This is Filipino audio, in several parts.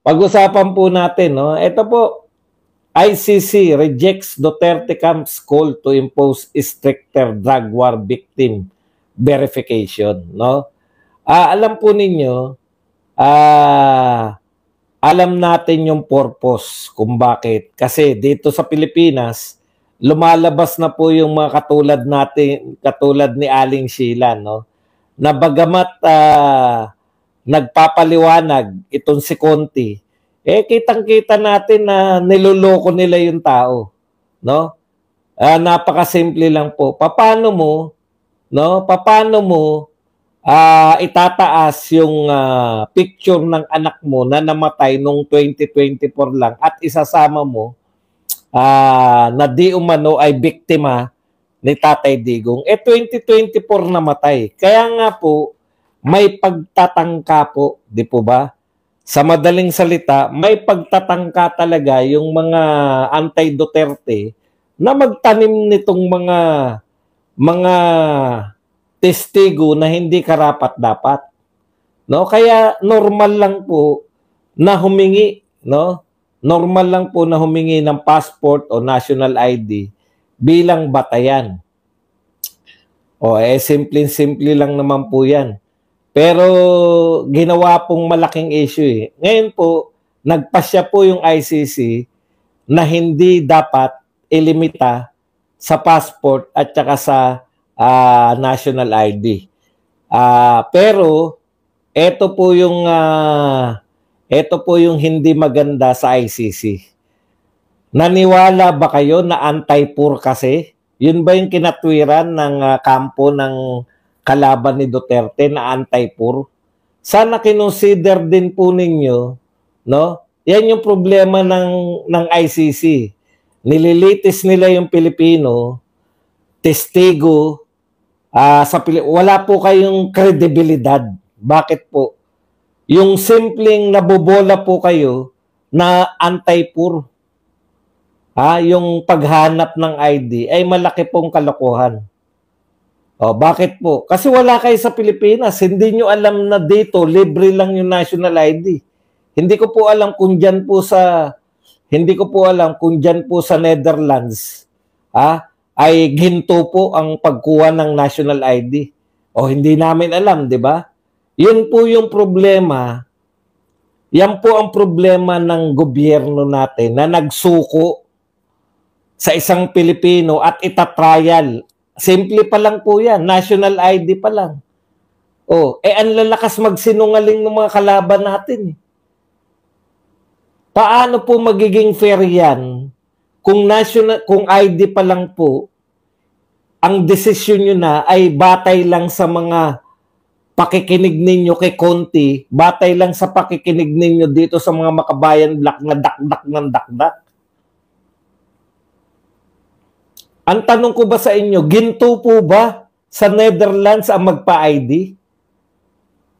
Pag-usapan po natin, no? Ito po, ICC rejects Duterte camp's call to impose stricter drug war victim verification, no? Alam po ninyo, alam natin yung purpose kung bakit. Kasi dito sa Pilipinas, lumalabas na po yung mga katulad natin, katulad ni Aling Sheila, no? Na bagamat nagpapaliwanag itong si Conti, kitang-kita natin na niloloko nila yung tao, no? Napakasimple lang po. Paano mo, no? Paano mo itataas yung picture ng anak mo na namatay nung 2024 lang at isasama mo na di umano ay biktima ni Tatay Digong. 2024 namatay. Kaya nga po, may pagtatangka po, di po ba? Sa madaling salita, may pagtatangka talaga yung mga anti-Duterte na magtanim nitong mga testigo na hindi karapat-dapat. No? Kaya normal lang po na humingi, no? Normal lang po na humingi ng passport o national ID bilang batayan. Simple-simple lang naman po yan. Pero ginawa pong malaking issue eh. Ngayon po, nagpasya po yung ICC na hindi dapat ilimita sa passport at saka sa national ID. Pero ito po yung hindi maganda sa ICC. Naniwala ba kayo na anti-poor kasi? Yun ba yung kinatwiran ng kampo ng kalaban ni Duterte na anti-poor? Sana kinonsider din po ninyo, no? Yan yung problema ng ICC. Nililitis nila yung Pilipino, testigo, wala po kayong kredibilidad. Bakit po? Yung simpleng nabobola po kayo na anti-poor. Yung paghanap ng ID ay malaki pong kalokohan. Bakit po? Kasi wala kayo sa Pilipinas. Hindi nyo alam na dito, libre lang yung national ID. Hindi ko po alam kung dyan po sa Netherlands, ay ginto po ang pagkuha ng national ID. Hindi namin alam, di ba? Yun po yung problema. Yan po ang problema ng gobyerno natin na nagsuko sa isang Pilipino at itatrial. Simple pa lang po yan. National ID pa lang. Ang lalakas magsinungaling ng mga kalaban natin. Paano po magiging fair yan kung ID pa lang po, ang desisyon nyo na ay batay lang sa mga pakikinig ninyo kay Conti, batay lang sa pakikinig ninyo dito sa mga Makabayan Black na dakdak ng dakdak. Ang tanong ko ba sa inyo, ginto po ba sa Netherlands ang magpa-ID?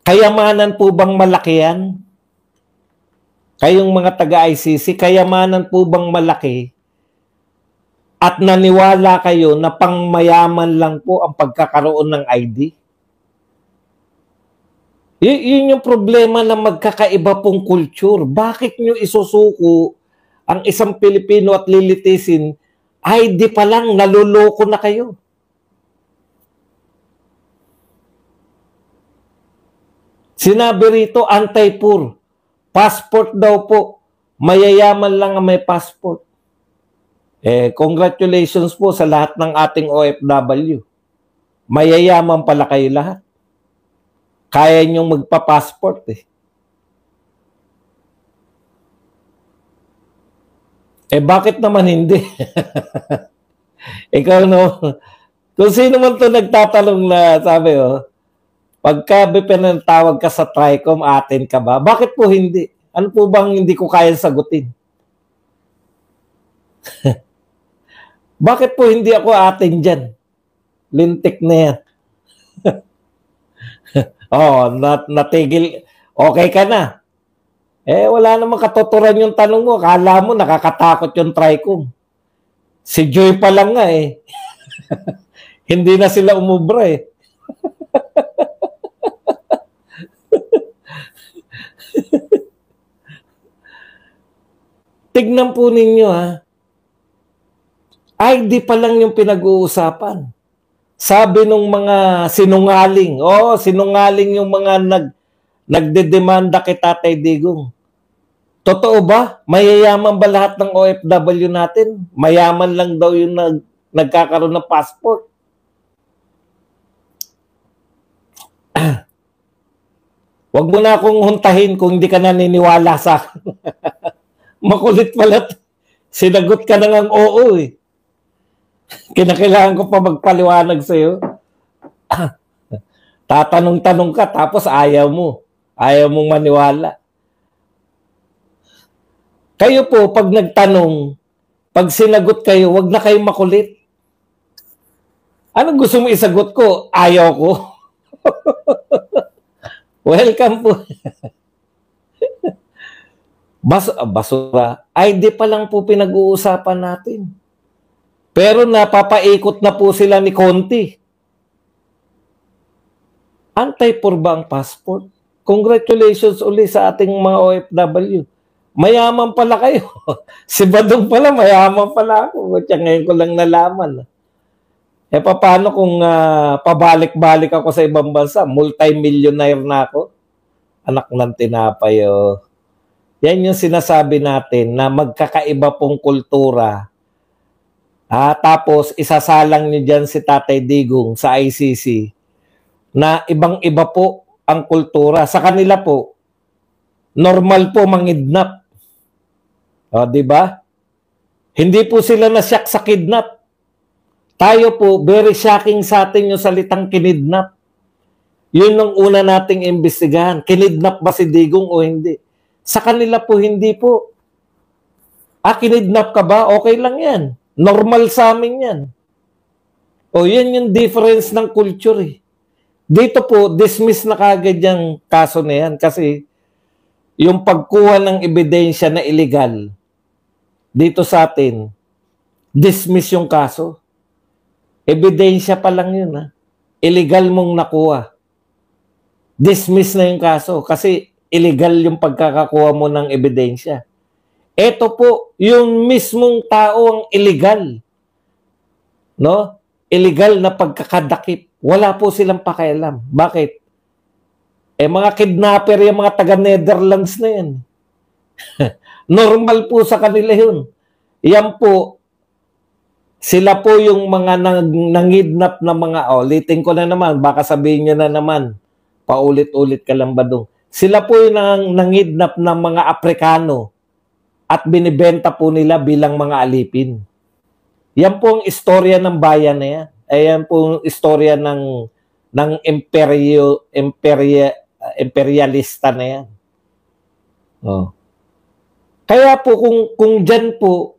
Kayamanan po bang malaki yan? Kayong mga taga-ICC, kayamanan po bang malaki? At naniwala kayo na pangmayaman lang po ang pagkakaroon ng ID? Yun yung problema na magkakaiba pong culture. Bakit nyo isusuko ang isang Pilipino at lilitisin? ID pa lang, naluloko na kayo. Sinabi rito, anti-poor. Passport daw po. Mayayaman lang ang may passport. Congratulations po sa lahat ng ating OFW. Mayayaman pala kayo lahat. Kaya nyong magpa-passport eh. Bakit naman hindi? Ikaw no? Kung sino man to nagtatanong na sabi pagka pinatawag ka sa TRICOM, atin ka ba? Bakit po hindi? Ano po bang hindi ko kaya sagutin? Bakit po hindi ako atin dyan? Lintik na yan. Natigil. Okay ka na. Wala namang katotoran yung tanong mo. Akala mo nakakatakot yung TRICOM. Si Joy pa lang nga eh. Hindi na sila umubra eh. Tignan po ninyo ha. ID pa lang yung pinag-uusapan. Sabi nung mga sinungaling, sinungaling yung mga nagdedemanda kay Tatay Digong. Totoo ba? Mayayaman ba lahat ng OFW natin? Mayaman lang daw yung nagkakaroon ng passport. Huwag mo na akong huntahin kung hindi ka naniniwala sa akin. Makulit pala. Sinagot ka na ng oo eh. Kinakailangan ko pa magpaliwanag sa'yo. Tatanong-tanong ka tapos ayaw mo. Ayaw mong maniwala. Kayo po, pag nagtanong, pag sinagot kayo, wag na kayong makulit. Anong gusto mo isagot ko? Ayaw ko. Welcome po. Basura. ID pa lang po pinag-uusapan natin. Pero napapaikot na po sila ni Conti. Anti-poor ba ang passport? Congratulations uli sa ating mga OFW. Mayaman pala kayo. Si Badong pala, mayaman pala ako. Kaya ngayon ko lang nalaman. Paano kung pabalik-balik ako sa ibang bansa? Multi-millionaire na ako? Anak ng tinapay. Yan yung sinasabi natin na magkakaiba pong kultura. Tapos isasalang nyo dyan si Tatay Digong sa ICC na ibang-iba po ang kultura. Sa kanila po, normal po mangidnap. Di ba? Hindi po sila na-shock sa kidnap. Tayo po, very shocking sa atin yung salitang kinidnap. Yun ang una nating imbestigahan. Kinidnap ba si Digong o hindi? Sa kanila po, hindi po. Kinidnap ka ba? Okay lang yan. Normal sa amin yan. Yan yung difference ng culture eh. Dito po, dismiss na kagad yung kaso na yan kasi yung pagkuha ng ebidensya na illegal dito sa atin, dismiss yung kaso. Ebidensya pa lang yun ha. Illegal mong nakuha. Dismiss na yung kaso kasi illegal yung pagkakakuha mo ng ebidensya. Ito po, yung mismong tao ang illegal. No? Illegal na pagkakadakip. Wala po silang pakialam. Bakit? Mga kidnapper, yung mga taga-Netherlands na yan. Normal po sa kanila yun. Yan po, sila po yung mga nangidnap na mga, ulitin ko na naman, baka sabihin nyo na naman, paulit-ulit ka lang ba doon? Sila po yung nangidnap ng mga Aprikano at binibenta po nila bilang mga alipin. Yan po ang istorya ng bayan na yan. Ayan po ang istorya ng imperialista na yan. Kaya po kung dyan po,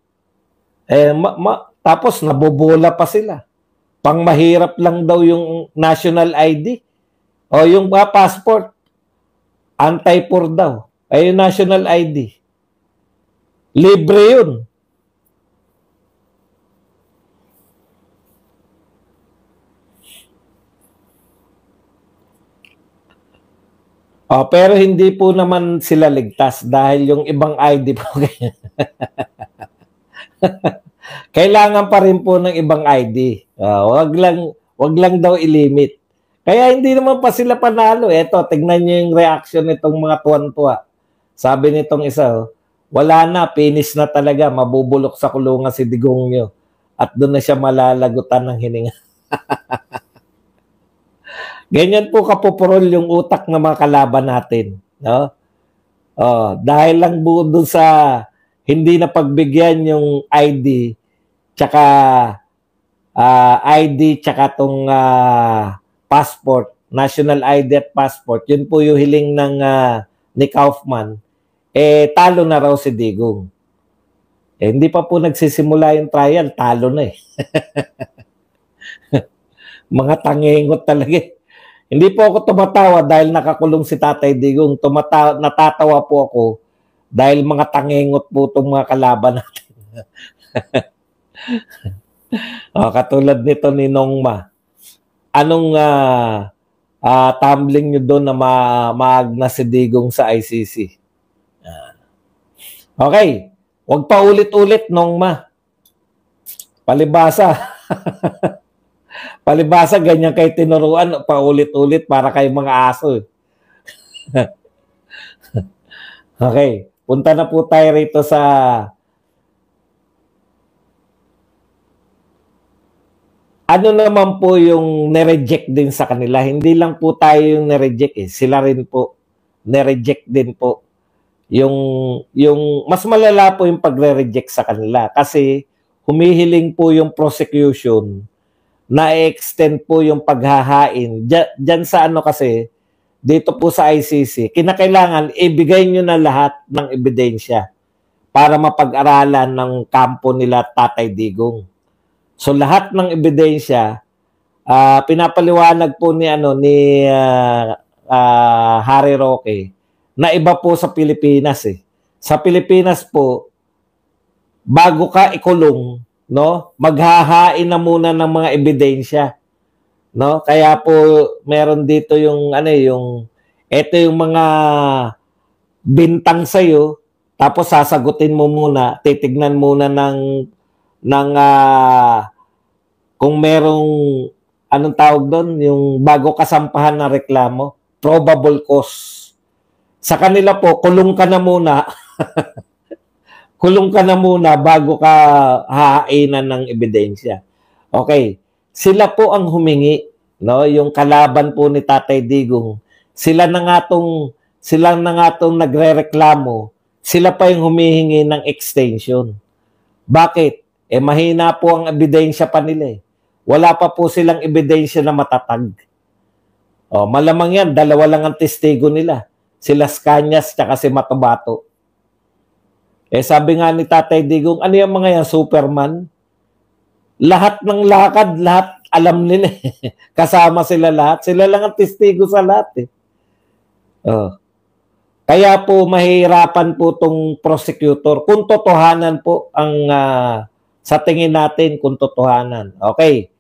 tapos nabobola pa sila. Pangmahirap lang daw yung national ID o yung passport. Anti-poor daw. Yung national ID. Libre yun. Pero hindi po naman sila ligtas dahil yung ibang ID po. Kailangan pa rin po ng ibang ID. Wag lang daw ilimit. Kaya hindi naman pa sila panalo. Eto, tignan niyo yung reaction nitong mga tuwan-tuwa. Sabi nitong isa, wala na, finish na talaga, mabubulok sa kulungan si Digong nyo. At doon na siya malalagutan ng hininga. Ganyan po kapupurol yung utak ng mga kalaban natin. No? Dahil lang po doon sa hindi na pagbigyan yung ID, tsaka tong passport, national ID at passport, yun po yung hiling ng ni Kaufman, talo na raw si Digong. Hindi pa po nagsisimula yung trial, talo na eh. Mga tangengot talaga eh. Hindi po ako tumatawa dahil nakakulong si Tatay Digong. Natatawa po ako dahil mga tangengot po itong mga kalaban natin. Katulad nito ni Nongma. Anong tumbling nyo doon na maag na si Digong sa ICC? Okay. Huwag pa ulit-ulit, Nongma. Palibasa. Palibasa, ganyan kayo tinuruan, paulit-ulit para kay mga aso. Okay, punta na po tayo rito sa ano naman po yung nireject din sa kanila. Hindi lang po tayo yung nireject eh. Sila rin po nireject din po. Yung mas malala po yung pagre-reject sa kanila kasi humihiling po yung prosecution na extend po yung paghahain. Diyan sa ano kasi, dito po sa ICC, kinakailangan ibigay nyo na lahat ng ebidensya para mapag-aralan ng kampo nila Tatay Digong. So lahat ng ebidensya, pinapaliwanag po ni Harry Roque na iba po sa Pilipinas eh. Sa Pilipinas po, bago ka ikulong, no, maghahain na muna ng mga ebidensya, no? Kaya po meron dito yung ito yung mga bintang sa iyo, tapos sasagutin mo muna, titignan muna kung merong anong tawag doon, yung bago kasampahan ng reklamo, probable cause. Sa kanila po, kulong ka na muna. Kulong ka na muna bago ka hahainan ng ebidensya. Okay. Sila po ang humingi, no? Yung kalaban po ni Tatay Digong. Sila na nga tong nagrereklamo. Sila pa yung humihingi ng extension. Bakit? Mahina po ang ebidensya pa nila eh. Wala pa po silang ebidensya na matatag. Malamang yan, dalawa lang ang testigo nila. Sila Scanias tsaka si Matabato. Sabi nga ni Tatay Digong, ano yung mga yan, Superman? Lahat ng lakad, lahat alam nila. Kasama sila lahat. Sila lang ang testigo sa lahat eh. Kaya po mahirapan po tong prosecutor kung totohanan po ang sa tingin natin kung totohanan. Okay.